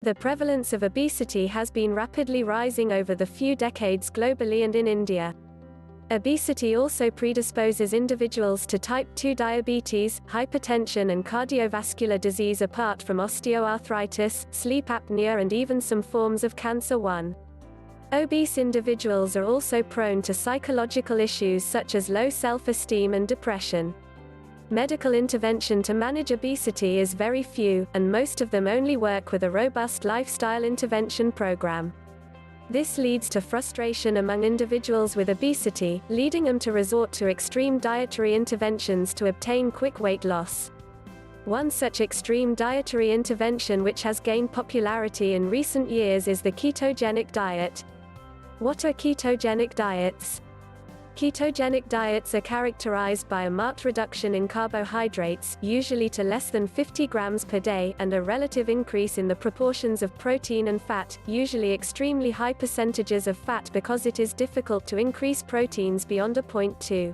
The prevalence of obesity has been rapidly rising over the few decades globally and in India. Obesity also predisposes individuals to type 2 diabetes, hypertension and cardiovascular disease apart from osteoarthritis, sleep apnea and even some forms of cancer. Obese individuals are also prone to psychological issues such as low self-esteem and depression. Medical intervention to manage obesity is very few, and most of them only work with a robust lifestyle intervention program. This leads to frustration among individuals with obesity, leading them to resort to extreme dietary interventions to obtain quick weight loss. One such extreme dietary intervention which has gained popularity in recent years is the ketogenic diet. What are ketogenic diets? Ketogenic diets are characterized by a marked reduction in carbohydrates, usually to less than 50 grams per day, and a relative increase in the proportions of protein and fat, usually extremely high percentages of fat because it is difficult to increase proteins beyond a point 2.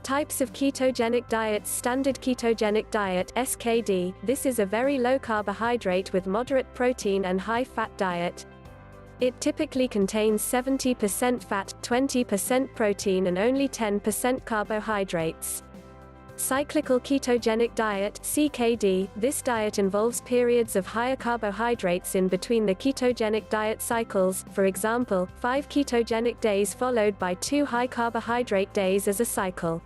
Types of ketogenic diets. Standard ketogenic diet (SKD). This is a very low carbohydrate with moderate protein and high fat diet. It typically contains 70% fat, 20% protein and only 10% carbohydrates. Cyclical ketogenic diet (CKD). This diet involves periods of higher carbohydrates in between the ketogenic diet cycles, for example, 5 ketogenic days followed by 2 high carbohydrate days as a cycle.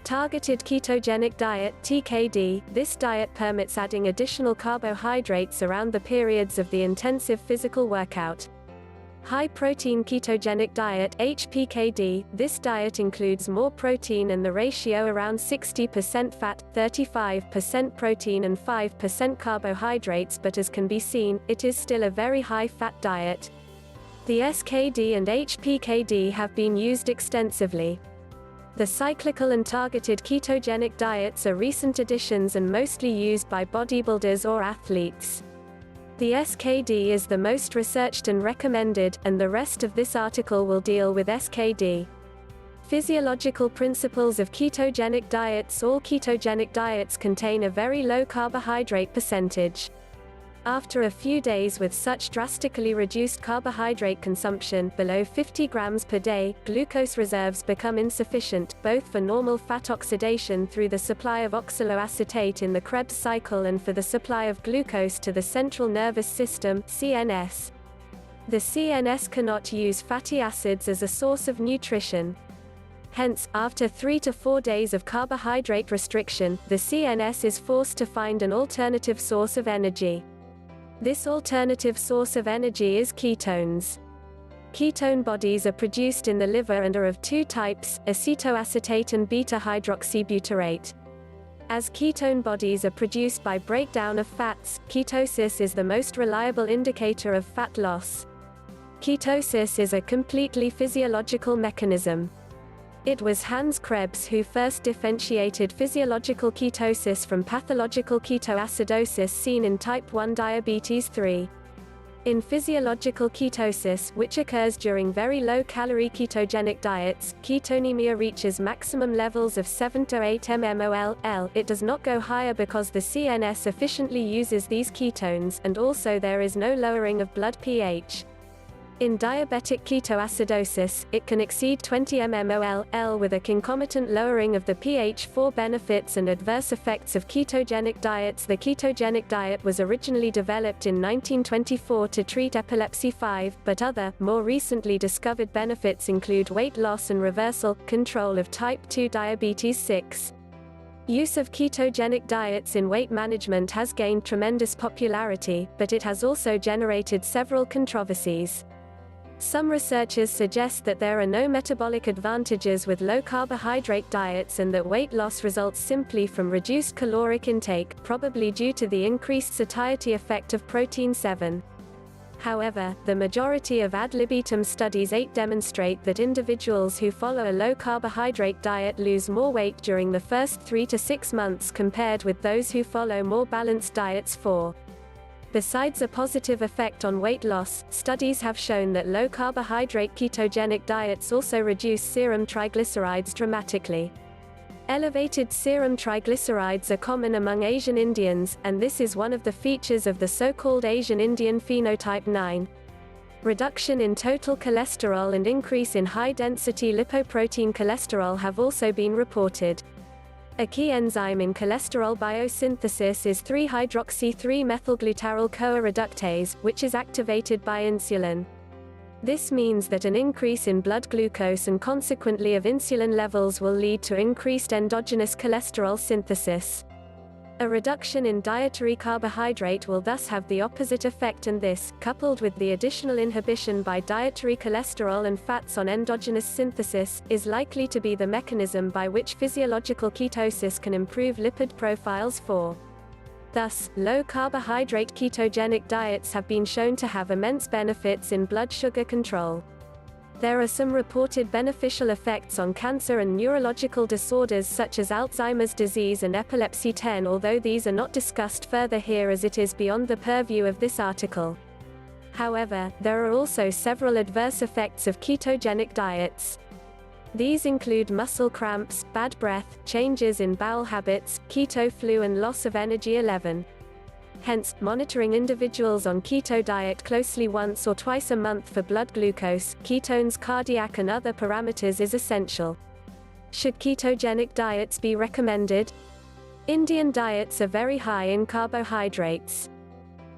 Targeted ketogenic diet (TKD). This diet permits adding additional carbohydrates around the periods of the intensive physical workout. High-protein ketogenic diet (HPKD). This diet includes more protein and the ratio around 60% fat, 35% protein and 5% carbohydrates, but as can be seen, it is still a very high-fat diet. The SKD and HPKD have been used extensively. The cyclical and targeted ketogenic diets are recent additions and mostly used by bodybuilders or athletes. The SKD is the most researched and recommended, and the rest of this article will deal with SKD. Physiological principles of ketogenic diets. All ketogenic diets contain a very low carbohydrate percentage. After a few days with such drastically reduced carbohydrate consumption, below 50 grams per day, glucose reserves become insufficient, both for normal fat oxidation through the supply of oxaloacetate in the Krebs cycle and for the supply of glucose to the central nervous system (CNS). The CNS cannot use fatty acids as a source of nutrition. Hence, after 3 to 4 days of carbohydrate restriction, the CNS is forced to find an alternative source of energy. This alternative source of energy is ketones. Ketone bodies are produced in the liver and are of two types, acetoacetate and beta-hydroxybutyrate. As ketone bodies are produced by breakdown of fats, ketosis is the most reliable indicator of fat loss. Ketosis is a completely physiological mechanism. It was Hans Krebs who first differentiated physiological ketosis from pathological ketoacidosis seen in type 1 diabetes 3. In physiological ketosis, which occurs during very low-calorie ketogenic diets, ketonemia reaches maximum levels of 7 to 8 mmol/L. It does not go higher because the CNS efficiently uses these ketones, and also there is no lowering of blood pH. In diabetic ketoacidosis, it can exceed 20 mmol/L with a concomitant lowering of the pH. 4 benefits and adverse effects of ketogenic diets. The ketogenic diet was originally developed in 1924 to treat epilepsy. 5, but other, more recently discovered benefits include weight loss and reversal, control of type 2 diabetes. 6. Use of ketogenic diets in weight management has gained tremendous popularity, but it has also generated several controversies. Some researchers suggest that there are no metabolic advantages with low-carbohydrate diets and that weight loss results simply from reduced caloric intake, probably due to the increased satiety effect of protein 7. However, the majority of ad libitum studies 8 demonstrate that individuals who follow a low-carbohydrate diet lose more weight during the first 3 to 6 months compared with those who follow more balanced diets. 4. Besides a positive effect on weight loss, studies have shown that low-carbohydrate ketogenic diets also reduce serum triglycerides dramatically. Elevated serum triglycerides are common among Asian Indians, and this is one of the features of the so-called Asian Indian phenotype 9. Reduction in total cholesterol and increase in high-density lipoprotein cholesterol have also been reported. A key enzyme in cholesterol biosynthesis is 3-hydroxy-3-methylglutaryl-CoA reductase, which is activated by insulin. This means that an increase in blood glucose and consequently of insulin levels will lead to increased endogenous cholesterol synthesis. A reduction in dietary carbohydrate will thus have the opposite effect, and this, coupled with the additional inhibition by dietary cholesterol and fats on endogenous synthesis, is likely to be the mechanism by which physiological ketosis can improve lipid profiles for. Thus, low-carbohydrate ketogenic diets have been shown to have immense benefits in blood sugar control. There are some reported beneficial effects on cancer and neurological disorders such as Alzheimer's disease and epilepsy 10, although these are not discussed further here as it is beyond the purview of this article. However, there are also several adverse effects of ketogenic diets. These include muscle cramps, bad breath, changes in bowel habits, keto flu and loss of energy. 11. Hence, monitoring individuals on keto diet closely once or twice a month for blood glucose, ketones, cardiac and other parameters is essential. Should ketogenic diets be recommended? Indian diets are very high in carbohydrates.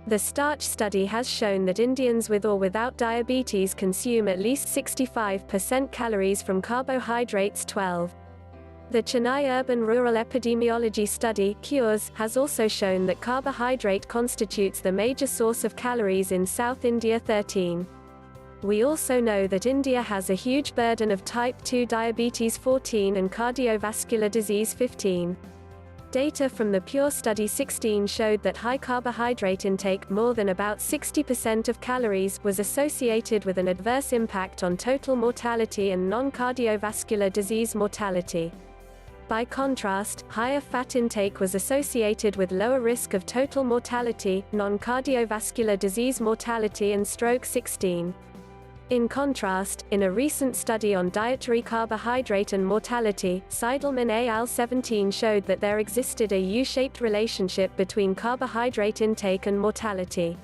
The starch study has shown that Indians with or without diabetes consume at least 65% calories from carbohydrates. 12. The Chennai Urban-Rural Epidemiology Study (CURES) has also shown that carbohydrate constitutes the major source of calories in South India. 13. We also know that India has a huge burden of type 2 diabetes. 14 and cardiovascular disease. 15. Data from the PURE study 16 showed that high carbohydrate intake, more than about 60% of calories, was associated with an adverse impact on total mortality and non-cardiovascular disease mortality. By contrast, higher fat intake was associated with lower risk of total mortality, non-cardiovascular disease mortality and stroke. 16. In contrast, in a recent study on dietary carbohydrate and mortality, Seidelman et al. 17 showed that there existed a U-shaped relationship between carbohydrate intake and mortality.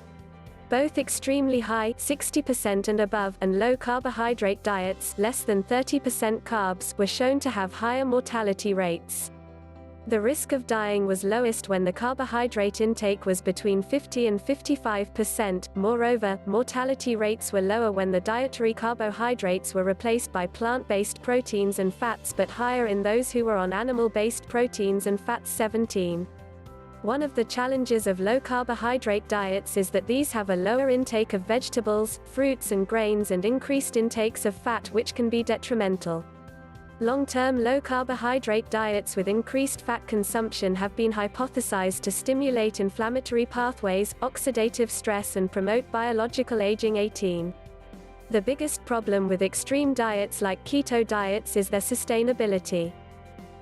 Both extremely high 60% and above and low carbohydrate diets less than 30% carbs were shown to have higher mortality rates. The risk of dying was lowest when the carbohydrate intake was between 50 and 55%. Moreover, mortality rates were lower when the dietary carbohydrates were replaced by plant-based proteins and fats, but higher in those who were on animal-based proteins and fats. 17. One of the challenges of low-carbohydrate diets is that these have a lower intake of vegetables, fruits and grains and increased intakes of fat, which can be detrimental. Long-term low-carbohydrate diets with increased fat consumption have been hypothesized to stimulate inflammatory pathways, oxidative stress and promote biological aging. 18. The biggest problem with extreme diets like keto diets is their sustainability.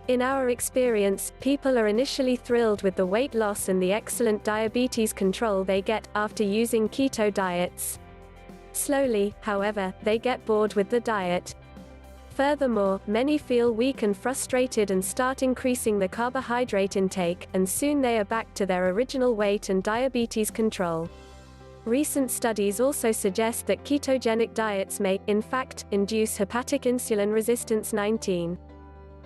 In our experience, people are initially thrilled with the weight loss and the excellent diabetes control they get after using keto diets. Slowly, however, they get bored with the diet. Furthermore, many feel weak and frustrated and start increasing the carbohydrate intake, and soon they are back to their original weight and diabetes control. Recent studies also suggest that ketogenic diets may, in fact, induce hepatic insulin resistance. 19.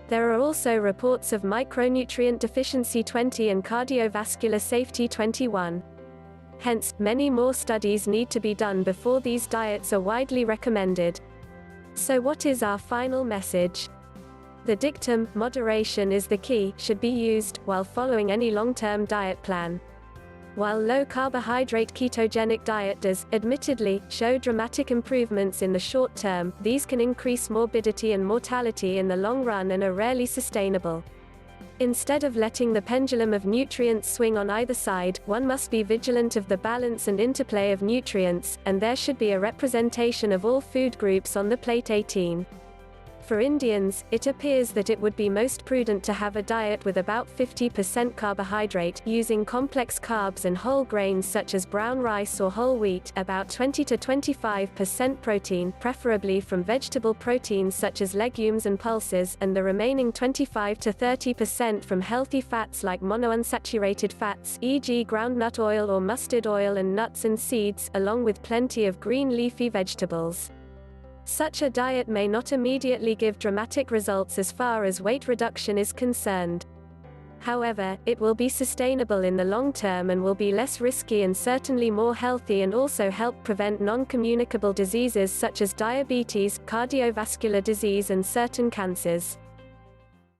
There are also reports of micronutrient deficiency. 20 and cardiovascular safety. 21. Hence, many more studies need to be done before these diets are widely recommended. So what is our final message? The dictum, moderation is the key, should be used while following any long-term diet plan. While low-carbohydrate ketogenic diet does, admittedly, show dramatic improvements in the short term, these can increase morbidity and mortality in the long run and are rarely sustainable. Instead of letting the pendulum of nutrients swing on either side, one must be vigilant of the balance and interplay of nutrients, and there should be a representation of all food groups on the plate. 18. For Indians, it appears that it would be most prudent to have a diet with about 50% carbohydrate, using complex carbs and whole grains such as brown rice or whole wheat, about 20 to 25% protein, preferably from vegetable proteins such as legumes and pulses, and the remaining 25 to 30% from healthy fats like monounsaturated fats, e.g. groundnut oil or mustard oil, and nuts and seeds, along with plenty of green leafy vegetables. Such a diet may not immediately give dramatic results as far as weight reduction is concerned. However, it will be sustainable in the long term and will be less risky and certainly more healthy, and also help prevent non-communicable diseases such as diabetes, cardiovascular disease, and certain cancers.